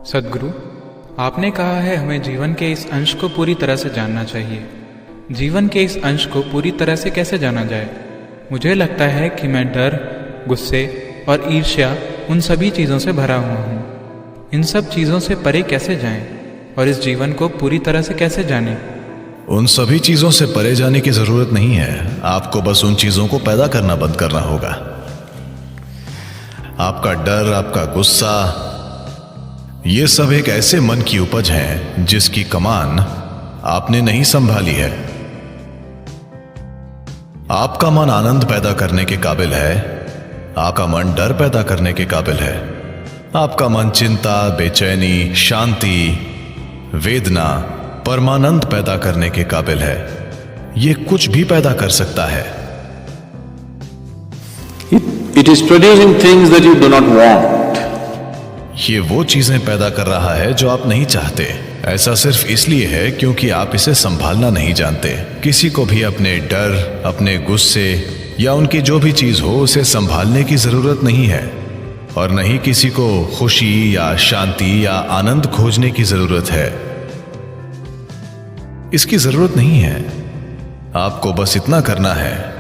सद्गुरु, आपने कहा है हमें जीवन के इस अंश को पूरी तरह से जानना चाहिए। जीवन के इस अंश को पूरी तरह से कैसे जाना जाए? मुझे लगता है कि मैं डर, गुस्से और ईर्ष्या उन सभी चीज़ों से भरा हुआ हूँ। इन सब चीज़ों से परे कैसे जाएं और इस जीवन को पूरी तरह से कैसे जानें? उन सभी चीजों से परे जाने की जरूरत नहीं है। आपको बस उन चीजों को पैदा करना बंद करना होगा। आपका डर, आपका गुस्सा, ये सब एक ऐसे मन की उपज है जिसकी कमान आपने नहीं संभाली है। आपका मन आनंद पैदा करने के काबिल है, आपका मन डर पैदा करने के काबिल है, आपका मन चिंता, बेचैनी, शांति, वेदना, परमानंद पैदा करने के काबिल है। ये कुछ भी पैदा कर सकता है। It is producing things that you do not want. ये वो चीजें पैदा कर रहा है जो आप नहीं चाहते। ऐसा सिर्फ इसलिए है क्योंकि आप इसे संभालना नहीं जानते। किसी को भी अपने डर, अपने गुस्से या उनकी जो भी चीज हो उसे संभालने की जरूरत नहीं है, और नहीं किसी को खुशी या शांति या आनंद खोजने की जरूरत है। इसकी जरूरत नहीं है। आपको बस इतना करना है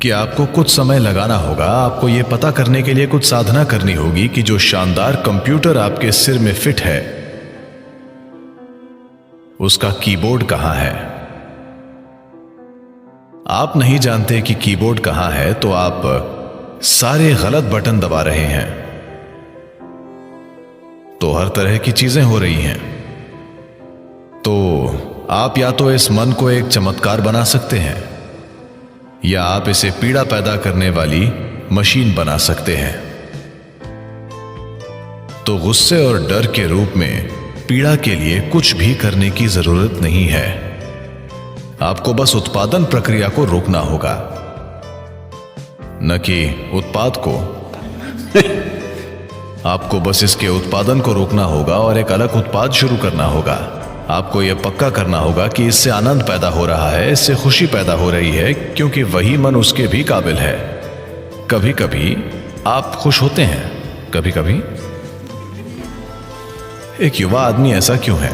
कि आपको कुछ समय लगाना होगा। आपको यह पता करने के लिए कुछ साधना करनी होगी कि जो शानदार कंप्यूटर आपके सिर में फिट है उसका कीबोर्ड कहां है। आप नहीं जानते कि कीबोर्ड कहां है तो आप सारे गलत बटन दबा रहे हैं, तो हर तरह की चीजें हो रही हैं। तो आप या तो इस मन को एक चमत्कार बना सकते हैं या आप इसे पीड़ा पैदा करने वाली मशीन बना सकते हैं। तो गुस्से और डर के रूप में पीड़ा के लिए कुछ भी करने की जरूरत नहीं है। आपको बस उत्पादन प्रक्रिया को रोकना होगा, न कि उत्पाद को। आपको बस इसके उत्पादन को रोकना होगा और एक अलग उत्पाद शुरू करना होगा। आपको यह पक्का करना होगा कि इससे आनंद पैदा हो रहा है, इससे खुशी पैदा हो रही है, क्योंकि वही मन उसके भी काबिल है। कभी कभी आप खुश होते हैं, कभी कभी। एक युवा आदमी ऐसा क्यों है?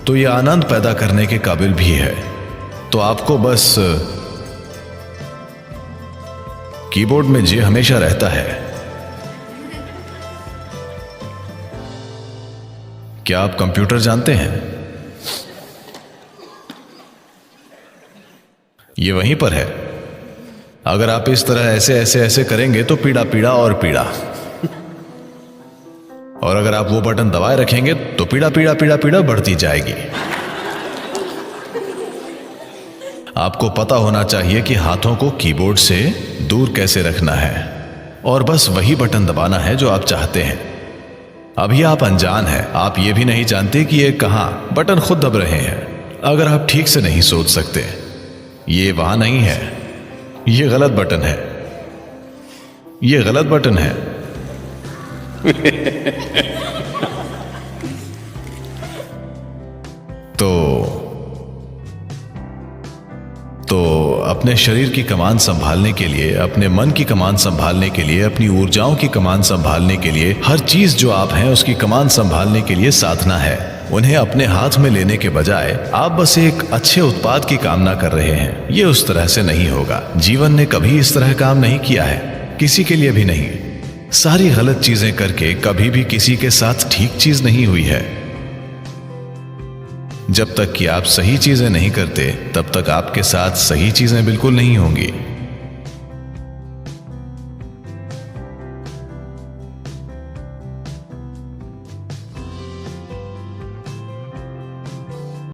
तो यह आनंद पैदा करने के काबिल भी है। तो आपको बस कीबोर्ड में जे हमेशा रहता है। क्या आप कंप्यूटर जानते हैं? ये वहीं पर है। अगर आप इस तरह ऐसे ऐसे ऐसे करेंगे तो पीड़ा पीड़ा और पीड़ा, और अगर आप वो बटन दबाए रखेंगे तो पीड़ा पीड़ा पीड़ा पीड़ा बढ़ती जाएगी। आपको पता होना चाहिए कि हाथों को कीबोर्ड से दूर कैसे रखना है, और बस वही बटन दबाना है जो आप चाहते हैं। अभी आप अनजान हैं, आप ये भी नहीं जानते कि ये कहां बटन खुद दब रहे हैं। अगर आप ठीक से नहीं सोच सकते, ये वहां नहीं है, ये गलत बटन है, ये गलत बटन है। तो अपने शरीर की कमान संभालने के लिए, अपने मन की कमान संभालने के लिए, अपनी ऊर्जाओं की कमान संभालने के लिए, हर चीज जो आप हैं उसकी कमान संभालने के लिए साधना है। उन्हें अपने हाथ में लेने के बजाय आप बस एक अच्छे उत्पाद की कामना कर रहे हैं। ये उस तरह से नहीं होगा। जीवन ने कभी इस तरह काम नहीं किया है, किसी के लिए भी नहीं। सारी गलत चीजें करके कभी भी किसी के साथ ठीक चीज नहीं हुई है। जब तक कि आप सही चीजें नहीं करते, तब तक आपके साथ सही चीजें बिल्कुल नहीं होंगी।